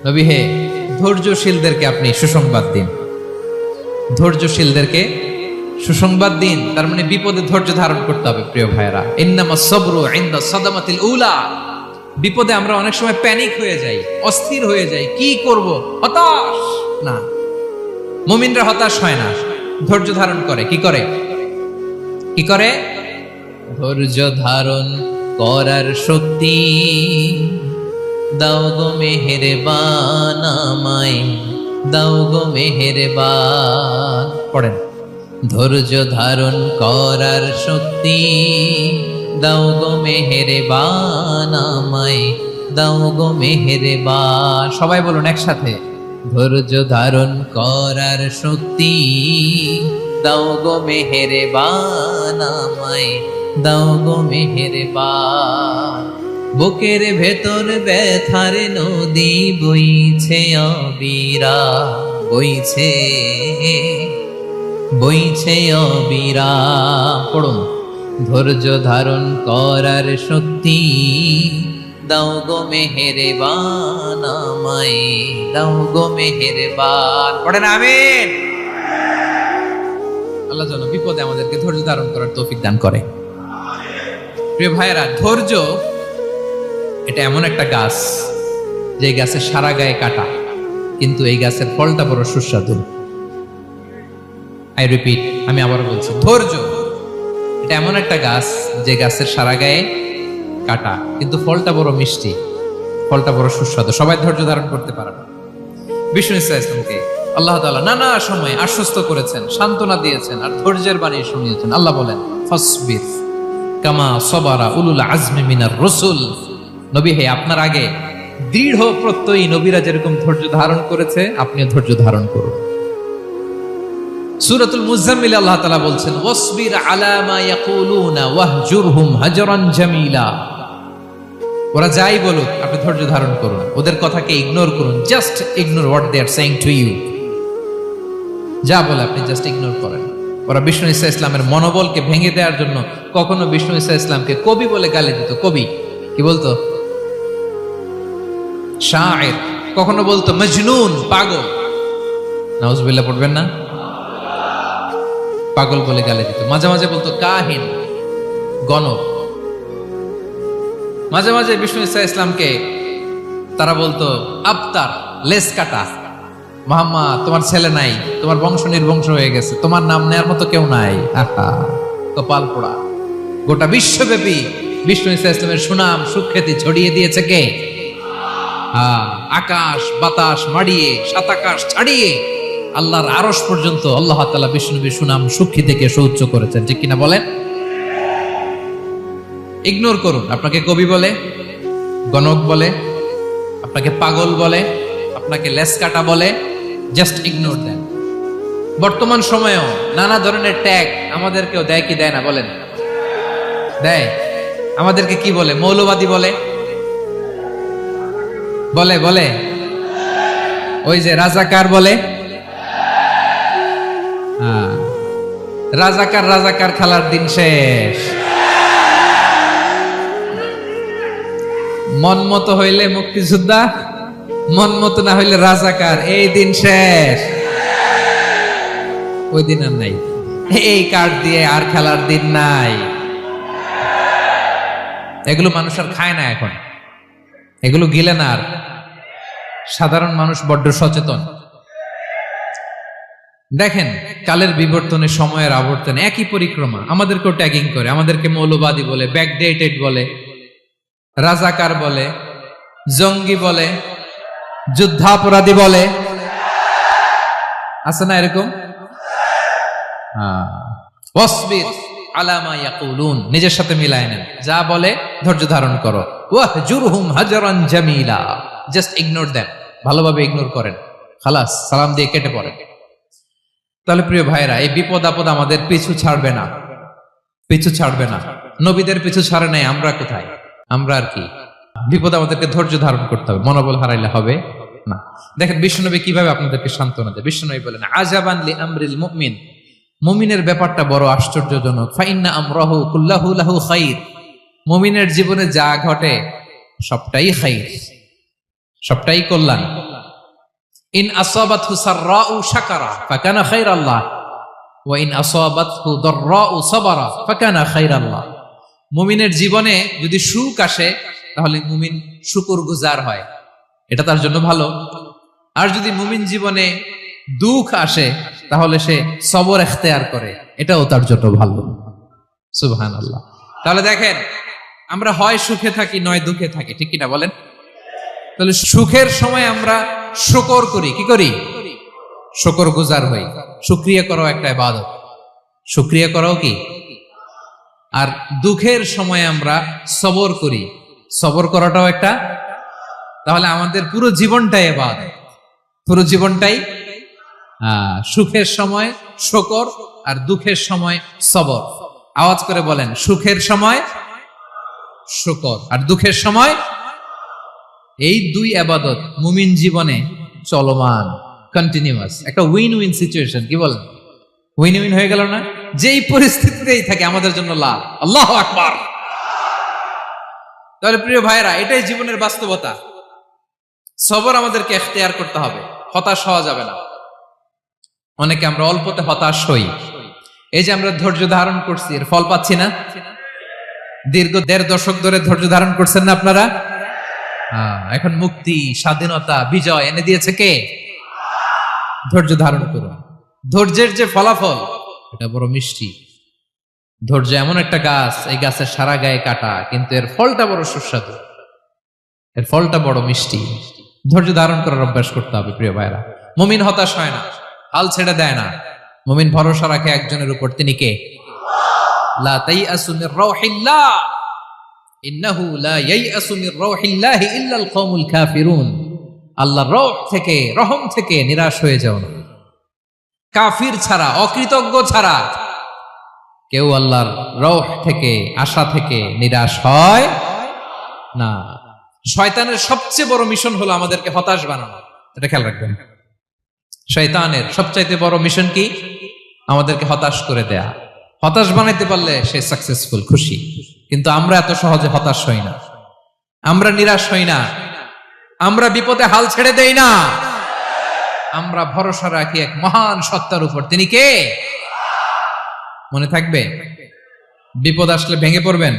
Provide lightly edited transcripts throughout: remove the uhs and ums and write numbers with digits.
নবী হে, ধৈর্যশীলদেরকে আপনি সুসংবাদ দিন। ধৈর্যশীলদেরকে সুসংবাদ দিন, তার মানে বিপদে ধৈর্য ধারণ করতে হবে। প্রিয় ভাইয়েরা, ইন্নামাস সাবরু ইনদা সাদামাতিল উলা। বিপদে আমরা অনেক সময় প্যানিক হয়ে যাই, অস্থির হয়ে যাই, কি করব, হতাশ। না, মুমিনরা হতাশ হয় না, ধৈর্য ধারণ করে। কি করে? কি করে? ধৈর্য ধারণ করার শক্তি দাও গো মেহেরবান আমায়, দাও গো মেহেরবান। পড়েন, ধৈর্য ধারণ করার শক্তি দাও গো মেহেরবান আমায়, দাও গো মেহেরবান। সবাই বলুন একসাথে, ধৈর্য ধারণ করার শক্তি দাও গো মেহেরবান আমায়, দাও গো মেহেরবান। বুকের ভেতর ব্যথার নদী বইছে অবিরা, বইছে বইছে অবিরা। পড়ুন, ধৈর্য ধারণ করার শক্তি দাও গো মেহেরবান আমায়, দাও গো মেহেরবান। পড়েন আমিন। আল্লাহ যেন বিপদে আমাদেরকে ধৈর্য ধারণ করার তৌফিক দান করে। প্রিয় ভাইয়েরা, ধৈর্য এটা এমন একটা গাছ, যে গাছের সারা গায়ে কাটা, কিন্তু এই গাছের ফলটা বড় সুস্বাদু। আই রিপিট, আমি আবার বলছি, ধৈর্য এটা এমন একটা গাছ, যে গাছের সারা গায়ে কাটা, কিন্তু ফলটা বড় মিষ্টি, ফলটা বড় সুস্বাদু। সবাই ধৈর্য ধারণ করতে পারে না। বিষ্ণু ইসলামকে আল্লাহ তাআলা নানা সময় আশ্বস্ত করেছেন, সান্ত্বনা দিয়েছেন, আর ধৈর্যের বাণী শুনিয়েছেন। আল্লাহ বলেন, ফাসবির কামা সাবারা উলুল আজমি মিনার রাসূল। নবী হে, আপনার আগে দৃঢ় প্রত্যয়ী নবীরা যেরকম ধৈর্য ধারণ করেছে, আপনিও ধৈর্য ধারণ করুন। সূরাতুল মুজাম্মিল আল্লাহ তাআলা বলছেন, ওয়াসবির আলা মা ইয়াকুলুনা ওয়াহজুরহুম হাজরান জামিলা। ওরা যাই বলুক, আপনি ধৈর্য ধারণ করুন, ওদের কথাকে ইগনোর করুন। Just ignore what they are saying to you. যা বলে আপনি জাস্ট ইগনোর করেন। ওরা বিষ্ণু ঈসা ইসলামের মনোবলকে ভেঙে দেওয়ার জন্য কখনো বিষ্ণু ঈসা ইসলামকে কবি বলে গালি দিত। কবি কি বলতো? শায়ের। কখনো বলতো মজনুন, পাগল। নাউজুবিল্লাহ পড়বেন না? পাগল বলে গালি দিত। মাঝে মাঝে বলতো কাহিন, গণক। মাঝে মাঝে বিষ্ণু ঈসা ইসলামকে তারা বলতো আবতার, লেস কাটা। মুহাম্মদ, তোমার ছেলে নাই, তোমার বংশ নির্বংশ হয়ে গেছে, তোমার নাম নেয়ার মতো কেউ নাই। আহা, কপাল পোড়া। গোটা বিশ্বব্যাপী বিষ্ণু ঈসা ইসলামের সুনাম সুখ্যাতি ছড়িয়ে দিয়েছে কে? আকাশ বাতাস মাড়িয়ে, সাত আকাশ ছাড়িয়ে আল্লাহর আরশ পর্যন্ত আল্লাহ তাআলা বিষ্ণুনবীর সুনাম সুখ্যাতিকে সুউচ্চ করেছেন। ঠিক কিনা বলেন? ইগনোর করুন। আপনাকে কবি বলে, গণক বলে, আপনাকে পাগল বলে, আপনাকে লেসকাটা বলে, জাস্ট ইগনোর দেন। বর্তমান সময়েও নানা ধরনের ট্যাগ আমাদেরকেও দেয় কি দেয় না বলেন? দেয়। আমাদেরকে কি বলে? মৌলবাদী বলে, বলে বলে ওই যে রাজাকার বলে। রাজাকার রাজাকার খেলার দিন শেষ। মন মতো হইলে মুক্তিযোদ্ধা, মন মতো না হইলে রাজাকার, এই দিন শেষ। ওই দিন আর নাই। এই কার্ড দিয়ে আর খেলার দিন নাই। এগুলো মানুষ আর খায় না এখন, এগুলো গিলে না আর। সাধারণ মানুষ বড্ড সচেতন। দেখেন, কালের বিবর্তনে, সময়ের আবর্তনে একই পরিক্রমা আমাদেরকেও ট্যাগিং করে। আমাদেরকে মৌলবাদী বলে, ব্যাকডেটেড বলে, রাজাকার বলে, জঙ্গি বলে, যুদ্ধাপরাধী বলে। আছে না এরকম? ওয়াসবির আলা মা ইয়াকুলুন, নিজের সাথে মিলায় নেন। যা বলে ধৈর্য ধারণ করো। ওয়াহজুরহুম হাজরান জামিলা, জাস্ট ইগনোর দেন, ভালোভাবে ইগনোর করেন, খালাস, সালাম দিয়ে কেটে পড়েন। তাহলে প্রিয় ভাইরা, এই বিপদ আপদ আমাদের পিছু ছাড়বে না, পিছু ছাড়বে না। নবীদের পিছু ছাড়ে নাই, আমরা কোথায়? আমরা আর কি? বিপদ আমাদেরকে ধৈর্য ধারণ করতে হবে, মনোবল হারাইলে হবে না। দেখেন বিশ্বনবী কিভাবে আপনাদেরকে সান্ত্বনা দেয়। বিশ্বনবী বলেন, আজাবান লি আমরিল মুমিন, মুমিনের ব্যাপারটা বড় আশ্চর্যজনক। ফাইন্না আমরাহু কুল্লাহু লাহু খাইর, মুমিনের জীবনে যা ঘটে সবটাই খাইর, সবটাই কল্যাণ। ইন আসাবাতহু সাররাউ শাকারা ফাকানা খায়রাল্লাহ ওয়া ইন আসাবাতহু দাররাউ সাবারা ফাকানা খায়রাল্লাহ। মুমিনের জীবনে যদি সুখ আসে তাহলে মুমিন শুকরগুজার হয়, এটা তার জন্য ভালো। আর যদি মুমিন জীবনে দুঃখ আসে তাহলে সে সবর ইখতিয়ার করে, এটাও তার জন্য ভালো। সুবহানাল্লাহ। তাহলে দেখেন, আমরা হয় সুখে থাকি নয় দুঃখে থাকি, ঠিক কিনা বলেন? তাহলে সুখের সময় আমরা শুকর করি, কি করি? শুকরগুজার হই। শুকরিয়া করাও একটা ইবাদত, শুকরিয়া করাও কি? আর দুঃখের সময় আমরা সবর করি, সবর করাটাও একটা। তাহলে আমাদের পুরো জীবনটাই ইবাদত, পুরো জীবনটাই সুখের সময় শুকর আর দুঃখের সময় সবর। আওয়াজ করে বলেন, সুখের সময় শুকর আর দুঃখের সময়। এই দুই ইবাদত মুমিন জীবনে চলমান, কন্টিনিউয়াস, একটা উইন উইন সিচুয়েশন। কি বলেন? উইন উইন হয়ে গেল না? যেই পরিস্থিতিতেই থাকে আমাদের জন্য লাভ। আল্লাহু আকবার। তাহলে প্রিয় ভাইরা, এটাই জীবনের বাস্তবতা। সবর আমাদেরকে ইখতিয়ার করতে হবে, হতাশ হওয়া যাবে না। অনেকে আমরা অল্পতে হতাশ হই। এই যে আমরা ধৈর্য ধারণ করছি, এর ফল পাচ্ছি না? দীর্ঘ 1.5 দশক ধরে ধৈর্য ধারণ করছেন না আপনারা? এখন মুক্তি, স্বাধীনতা, বিজয় এনে দিয়েছে কে? ধৈর্য ধারণ করুন। ধৈর্যের যে ফলাফল, এটা বড় মিষ্টি। ধৈর্য এমন একটা গাছ, এই গাছের সারা গায়ে কাটা, কিন্তু এর ফলটা বড় সুস্বাদু, এর ফলটা বড় মিষ্টি। ধৈর্য ধারণ করার অভ্যাস করতে হবে প্রিয় ভাইরা। মুমিন হতাশ হয় না, হাল ছেড়ে দেয় না। মুমিন ভরসা রাখে একজনের উপর, তিনি কে? লা তাইআসু মির রাউহিল্লাহ ইন্নাহু লা ইয়াইআসু মির রাউহিল্লাহি ইল্লাল কওমুল কাফিরুন। আল্লাহর রহ থেকে, রহম থেকে নিরাশ হয়ে যাও না। কাফির ছাড়া, অকৃতজ্ঞ ছাড়া কেউ আল্লাহর রহ থেকে, আশা থেকে নিরাশ হয় না। শয়তানের সবচেয়ে বড় মিশন হলো আমাদেরকে হতাশ বানানো, এটা খেয়াল রাখবেন। শয়তানের সবচাইতে বড় মিশন কি? আমাদেরকে হতাশ করে দেয়া। হতাশ বানাইতে পারলে সে সাকসেসফুল, খুশি। কিন্তু আমরা এত সহজে হতাশ হই না, আমরা নিরাশ হই না, আমরা বিপদে হাল ছেড়ে দেই না। আমরা ভরসা রাখি এক মহান সত্তার উপর, তিনি কে? মনে থাকবে? বিপদ আসলে ভেঙে পড়বেন,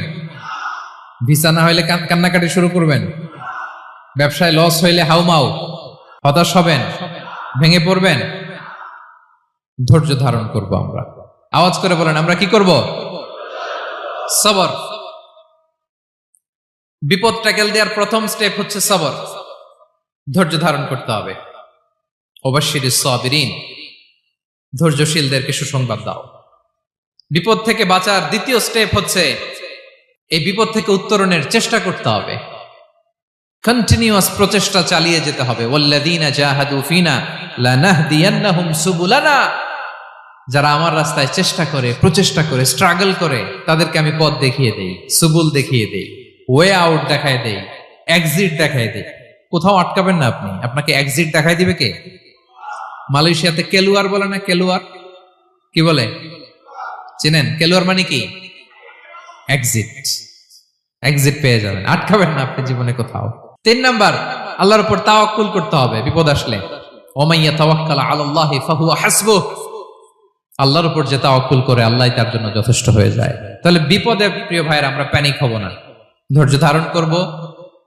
ভিসা না হইলে কান্নাকাটি শুরু করবেন, ব্যবসায় লস হইলে হাউমাউ, হতাশ হবেন, ভেঙে পড়বেন। ধৈর্য ধারণ করব আমরা। আওয়াজ করে বলেন, আমরা কি করব? সবর। বিপদ ট্যাকেল দেওয়ার প্রথম স্টেপ হচ্ছে সবর, ধৈর্য ধারণ করতে হবে। ওয়াবাশশিরিস সাবিরিন, ধৈর্যশীলদেরকে সুসংবাদ দাও। বিপদ থেকে বাঁচার দ্বিতীয় স্টেপ হচ্ছে এই বিপদ থেকে উত্তরণের চেষ্টা করতে হবে। কন্টিনিউয়াস প্রচেষ্টা চালিয়ে যেতে হবে। ওয়াল্লাযীনা জাহাদু ফিনা লানাহদিয়ান্নাহুম সুবুলানা। যারা আমার রাস্তায় চেষ্টা করে, প্রচেষ্টা করে, স্ট্রাগল করে, তাদেরকে আমি পথ দেখিয়ে দেই, সুবুল দেখিয়ে দেই, ওয়ে আউট দেখায় দেই, এক্সিট দেখায় দেই। কোথাও আটকাবেন না আপনি, আপনাকে এক্সিট দেখায় দিবে কে? মালয়েশিয়াতে কেলুয়ার বলে না? কেলুয়ার কি বলে চেনেন? কেলুয়ার মানে কি? এক্সিট। এক্সিট পেয়ে যাবেন, আটকাবেন না আপনি জীবনে কোথাও। 3 নাম্বার, আল্লাহর উপর তাওয়াক্কুল করতে হবে বিপদ আসলে। ওমাইয়া তাওয়াক্কাল আলাল্লাহি ফাহুয়া হাসবুহ। আল্লাহর উপর যে তাওয়াক্কুল করে, আল্লাহই তার জন্য যথেষ্ট হয়ে যায়। তাহলে বিপদে প্রিয় ভাইরা আমরা প্যানিক হব না, ধৈর্য ধারণ করব,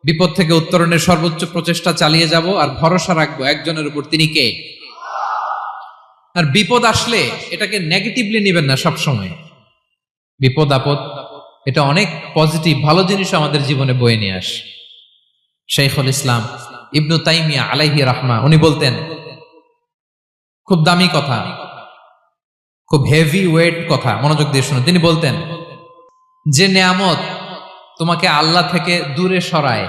বিপদ থেকে উত্তরণের সর্বোচ্চ প্রচেষ্টা চালিয়ে যাব, আর ভরসা রাখবো একজনের উপর, তিনি কে? আর বিপদ আসলে এটাকে নেগেটিভলি নেবেন না সব সময়। বিপদ আপদ এটা অনেক পজিটিভ, ভালো জিনিস আমাদের জীবনে বয়ে নিয়ে আসে। শাইখুল ইসলাম ইবনু তাইমিয়া আলাইহি রাহমা, উনি বলতেন, খুব দামি কথা, খুব হেভি ওয়েট কথা, মনোযোগ দিয়ে শুনুন। তিনি বলতেন, যে নেয়ামত তোমাকে আল্লাহ থেকে দূরে সরায়,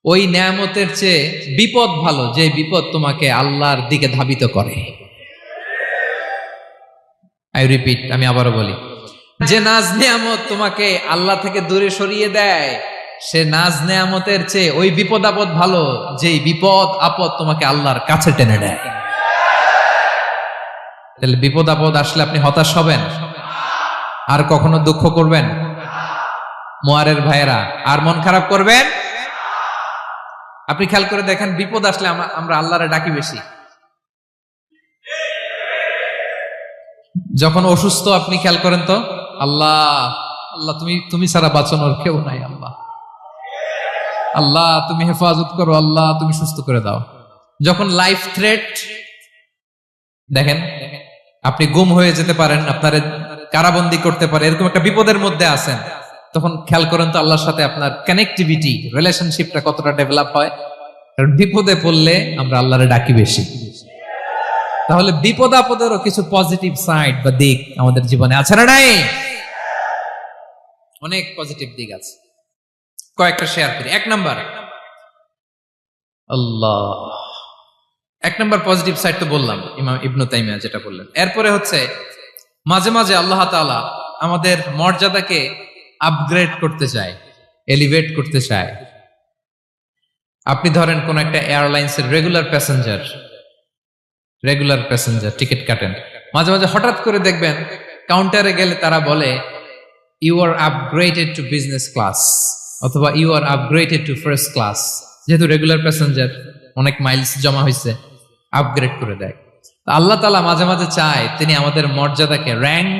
ওই নেয়ামতের চেয়ে বিপদ ভালো, যে বিপদ তোমাকে আল্লাহর দিকে ধাবিত করে। আই রিপিট, আমি আবারও বলি, যে নাজ নেয়ামত তোমাকে আল্লাহ থেকে দূরে সরিয়ে দেয়, সে নাজ নেয়ামতের চেয়ে ওই বিপদ আপদ ভালো, যেই বিপদ আপদ তোমাকে আল্লাহর কাছে টেনে দেয়। তাহলে বিপদ আপদ আসলে আপনি হতাশ হবেন? আর কখনো দুঃখ করবেন? মোয়ারের ভাইয়েরা, আর মন খারাপ করবেন? আপনি খেয়াল করে দেখেন, বিপদ আসলে আমরা আল্লাহরে ডাকি বেশি। যখন অসুস্থ আপনি খেয়াল করেন তো, আল্লাহ আল্লাহ তুমি ছাড়া বাঁচানোর কেউ নাই, আল্লাহ আল্লাহ তুমি হেফাজত করো, আল্লাহ তুমি সুস্থ করে দাও। যখন লাইফ থ্রেট, দেখেন আপনি গুম হয়ে যেতে পারেন, আপনার কারাবন্দি করতে পারে, এরকম একটা বিপদের মধ্যে আছেন, তখন খেয়াল করেন তো আল্লাহর সাথে আপনার কানেক্টিভিটি, রিলেশনশিপটা কতটা ডেভেলপ হয়। কারণ বিপদে পড়লে আমরা আল্লাহরে ডাকি বেশি। তাহলে বিপদ আপদেরও কিছু পজিটিভ সাইড বা দিক আমাদের জীবনে আছে না নাই? অনেক পজিটিভ দিক আছে, কয়েকটা শেয়ার করি। এক নাম্বার পজিটিভ সাইড তো বললাম, ইমাম ইবনে তাইমিয়া যেটা বললেন। এরপরে হচ্ছে মাঝে মাঝে আল্লাহ তাআলা আমাদের মর্যাদাকে আপগ্রেড করতে চায়, এলিভেট করতে চায়। আপনি ধরেন কোন একটা এয়ারলাইন্সের রেগুলার প্যাসেঞ্জার টিকিট কাটেন, মাঝে মাঝে হঠাৎ করে দেখবেন কাউন্টারে গেলে তারা বলে you are upgraded to business class, অথবা you are upgraded to first class. যেহেতু রেগুলার প্যাসেঞ্জার, অনেক মাইলস জমা হয়েছে, আপগ্রেড করে দেয়। আল্লাহ তাআলা মাঝে মাঝে চায় তিনি আমাদের মর্যাদাকে, র্যাঙ্ক,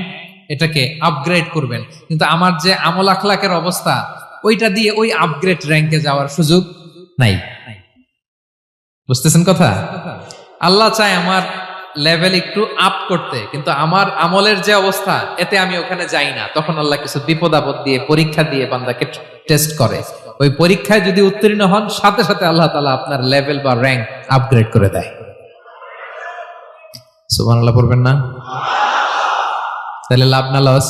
এটাকে আপগ্রেড করবেন। কিন্তু আমার যে আমল আখলাকের অবস্থা, ওইটা দিয়ে ওই আপগ্রেড র্যাঙ্কে যাওয়ার সুযোগ নাই। বুঝতেছেন কথা? আল্লাহ চায় আমার লেভেল একটু আপ করতে, কিন্তু আমার আমলের যে অবস্থা, এতে আমি ওখানে যাই না। তখন আল্লাহ কিছু বিপদ আপদ দিয়ে, পরীক্ষা দিয়ে বান্দাকে টেস্ট করে। ওই পরীক্ষায় যদি উত্তীর্ণ হন, সাথে সাথে আল্লাহ তাআলা আপনার লেভেল বা র্যাঙ্ক আপগ্রেড করে দেয়। সুবহানাল্লাহ পড়বেন না? তাহলে লাভ না লস?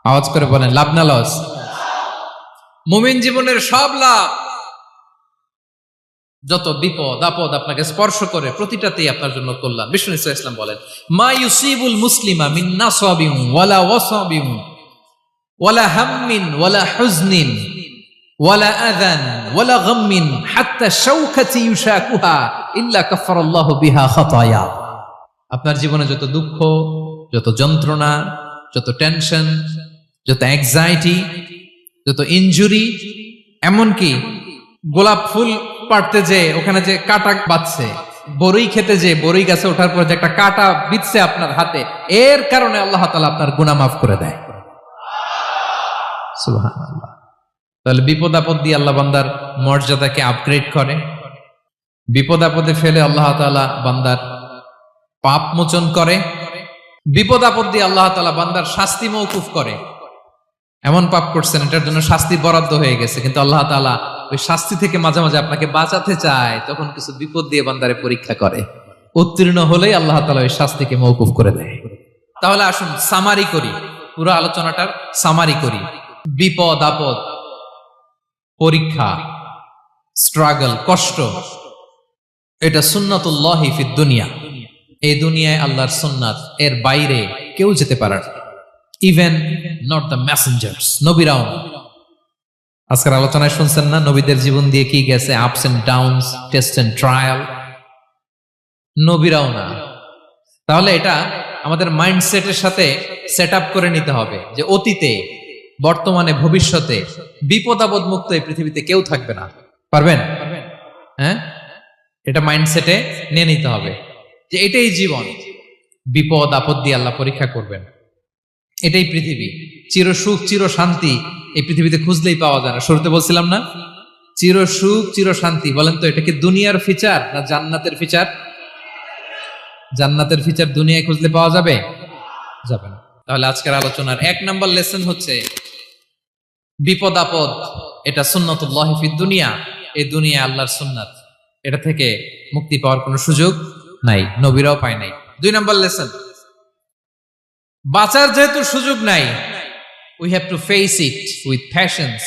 আওয়াজ করে বলেন, লাভ না লস? মুমিন জীবনের সব লাভ। যত বিপদ আপদ আপনাকে স্পর্শ করে, প্রতিটাতেই আপনার জন্য কল্যাণ। বিষ্ণু ইসলাম বলেন, মা ইউসিবুল মুসলিমা মিন নাসাবিন ওয়ালা ওয়াসাবিন ওয়ালা হাম্মিন ওয়ালা হুজনিন ওয়ালা আযান ওয়ালা গাম্মিন হাত্তা শাওকাতি ইউশাকুহা ইল্লা কাফারাল্লাহু বিহা খাতায়া। আপনার জীবনে যত দুঃখ, যত যন্ত্রণা, যত টেনশন, যত অ্যাংজাইটি, যত ইনজুরি, এমনকি গোলাপ ফুল পাড়তে যে ওখানে যে কাটা বাঁধছে, বরই খেতে যে বরই গাছে ওঠার পর যে একটা কাটা বিঁধছে আপনার হাতে, এর কারণে আল্লাহ তাআলা আপনার গুনাহ মাফ করে দেয়। সুবহানাল্লাহ। তাহলে বিপদ আপদ দিয়ে আল্লাহ বান্দার মর্যাদাকে আপগ্রেড করে। বিপদ আপদে ফেলে আল্লাহ তাআলা বান্দার পাপ মোচন করে। বিপদ আপদ দিয়ে আল্লাহ তাআলা বান্দার শাস্তি মওকুফ করে। এমন পাপ করছেন, এটার জন্য শাস্তি বরাদ্দ হয়ে গেছে, কিন্তু আল্লাহ তাআলা ওই শাস্তি থেকে মাঝে মাঝে আপনাকে বাঁচাতে চায়, তখন কিছু বিপদ দিয়ে বান্দারে পরীক্ষা করে। উত্তীর্ণ হলেই আল্লাহ তাআলা ওই শাস্তিকে মওকুফ করে দেয়। তাহলে আসুন সামারি করি, পুরো আলোচনাটার সামারি করি। বিপদ আপদ, পরীক্ষা, স্ট্রাগল, কষ্ট, এটা সুন্নাতুল্লাহি ফিদ দুনিয়া। এই দুনিয়ায় আল্লাহর সুন্নাত, এর বাইরে কেউ যেতে পারে না। ইভেন নট দ্য মেসেঞ্জার্স, নবীরাও না। আজকের আলোচনায় শুনছেন না নবীদের জীবন দিয়ে কি গেছে, ups and downs, test and trial, নবীরাও না। তাহলে এটা আমাদের মাইন্ডসেটের সাথে সেট আপ করে নিতে হবে যে অতীতে, বর্তমানে, ভবিষ্যতে বিপদ আপদ মুক্ত এই পৃথিবীতে কেউ থাকবে না। পারবেন? হ্যাঁ, এটা মাইন্ডসেটে নিয়ে নিতে হবে যে এটাই জীবন, বিপদ আপদ দিয়ে আল্লাহ পরীক্ষা করবেন। এটাই পৃথিবী। চির সুখ, চির শান্তি এই পৃথিবীতে খুঁজলেই পাওয়া যায় না। শুরুতে বলছিলাম না, চির সুখ, চির শান্তি। বলেন তো, এটা কি দুনিয়ার ফিচার না জান্নাতের ফিচার? জান্নাতের ফিচার দুনিয়ায় খুঁজলে পাওয়া যাবে? যাবে না। তাহলে আজকের আলোচনার 1 নাম্বার লেসন হচ্ছে বিপদ আপদ এটা সুন্নাতুল্লাহি ফিদ দুনিয়া। এই দুনিয়া আল্লাহর সুন্নাত, এটা থেকে মুক্তি পাওয়ার কোনো সুযোগ নাই, নবীরাও পায় নাই। 2 নাম্বার লেসন, বাঁচার যেহেতু সুযোগ নাই, we have to face it with patience,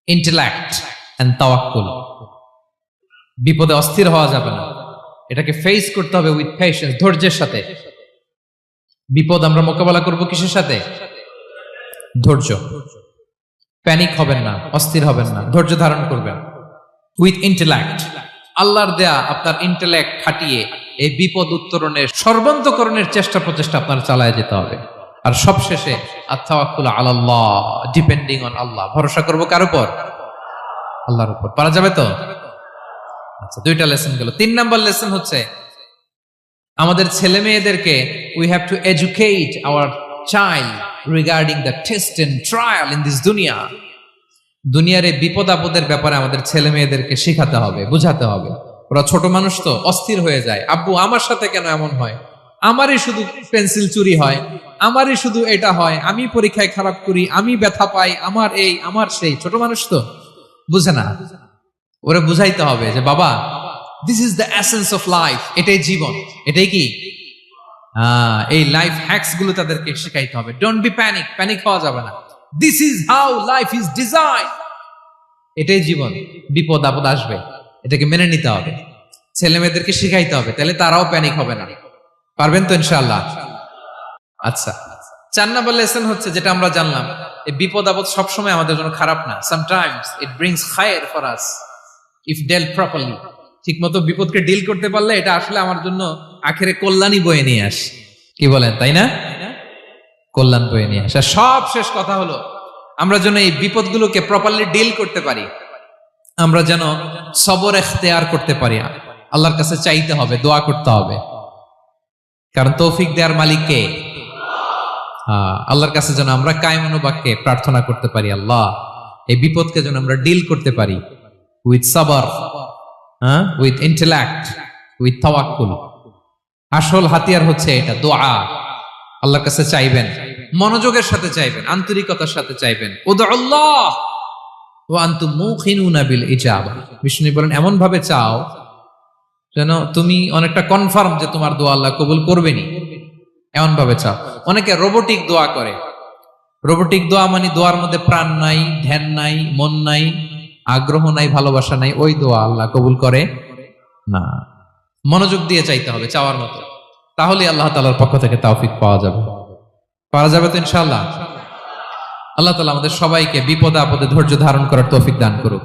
intellect and tawakkul. বিপদে অস্থির হওয়া যাবে না, এটাকে ফেস করতে হবে উইথ পেশেন্স, ধৈর্যের সাথে। বিপদ আমরা মোকাবেলা করব কিসের সাথে? ধৈর্য। প্যানিক হবেন না, অস্থির হবেন না, ধৈর্য ধারণ করবেন। উইথ ইন্টেলেক্ট, আল্লাহর দেয়া আপনার ইন্টেলেক্ট খাটিয়ে এই বিপদ উত্তরণের, সর্বান্তকরণের চেষ্টা প্রচেষ্টা আপনার চালায় যেতে হবে। আর সবশেষে আত-তাওয়াক্কুল আলাল্লাহ, ডিপেন্ডিং অন আল্লাহ, ভরসা করব কার উপর? আল্লাহর উপর। পারা যাবে তো? আচ্ছা, দুইটা লেসন গেল। 3 নাম্বার লেসন হচ্ছে আমাদের ছেলে মেয়েদেরকে we have to educate our child regarding the test and trial in this দুনিয়া। দুনিয়ার এই বিপদ আপদের ব্যাপারে আমাদের ছেলে মেয়েদেরকে শেখাতে হবে, বুঝাতে হবে। ওরা ছোট মানুষ তো অস্থির হয়ে যায়, আব্বু আমার সাথে কেন এমন হয়, আমারই শুধু পেন্সিল চুরি হয়, আমারই শুধু এটা হয়, আমি পরীক্ষায় খারাপ করি, আমি ব্যথা পাই, আমার এই আমার সেই। ছোট মানুষ তো বুঝে না। ওরা বুঝাইতে হবে যে বাবা, this is the essence of life, এটাই জীবন, এটাই কি এই লাইফ হ্যাকস গুলো তাদেরকে শেখাইতে হবে। ডোন্ট বি প্যানিক, প্যানিক হওয়া যাবে না। This is how life is design, এটাই জীবন, বিপদ আপদ আসবে, এটাকে মেনে নিতে হবে। ছেলে মেয়েদেরকে শিখাইতে হবে, তাহলে তারাও প্যানিক হবে না। পারবেন তো ইনশাআল্লাহ? আচ্ছা, 4 নাম্বার লেসন হচ্ছে যেটা আমরা জানলাম, এই বিপদ আপদ সবসময় আমাদের জন্য খারাপ না। সামটাইমস ইট ব্রিংস খায়ের for us if dealt properly. ঠিক মতো বিপদকে ডিল করতে পারলে এটা আসলে আমার জন্য আখেরে কল্যাণই বয়ে নিয়ে আসে। কি বলেন, তাই না? কল্যাণ বয়ে নিয়ে আসে। সব শেষ কথা হলো, আমরা যেন এই বিপদগুলোকে প্রপারলি ডিল করতে পারি, আমরা যেন সবর ইখতিয়ার করতে পারি। আল্লাহর কাছে চাইতে হবে, দোয়া করতে হবে, কারণ তৌফিক দেওয়ার মালিক কে? আল্লাহর কাছে যেন আমরা কায়মনোবাক্যে প্রার্থনা করতে পারি, আল্লাহ এই বিপদকে যেন আমরা ডিল করতে পারি উইথ সাবর, উইথ ইন্টেলেক্ট, উইথ তাওয়াক্কুল। আসল হাতিয়ার হচ্ছে এটা, দোয়া। আল্লাহর কাছে চাইবেন, মনোযোগের সাথে চাইবেন, আন্তরিকতার সাথে চাইবেন। উদুল্লাহ ওয়া আনতুম মুকিনুনা বিল ইজাবা। বিষ্ণু বলেন এমন ভাবে চাও যেন তুমি অনেকটা কনফার্ম যে তোমার দোয়া আল্লাহ কবুল করবেনই, এমন ভাবে চাও। অনেকে রোবোটিক দোয়া করে। রোবোটিক দোয়া মানে দোয়ার মধ্যে প্রাণ নাই, ধ্যান নাই, মন নাই, আগ্রহ নাই, ভালোবাসা নাই। ওই দোয়া আল্লাহ কবুল করে না। মনোযোগ দিয়ে চাইতে হবে চাওয়ার মতো, তাহলে আল্লাহ তাআলার পক্ষ থেকে তৌফিক পাওয়া যাবে। পাওয়া যাবে তো ইনশাআল্লাহ? আল্লাহ তাআলা আমাদের সবাইকে বিপদে আপদে ধৈর্য ধারণ করার তৌফিক দান করুক।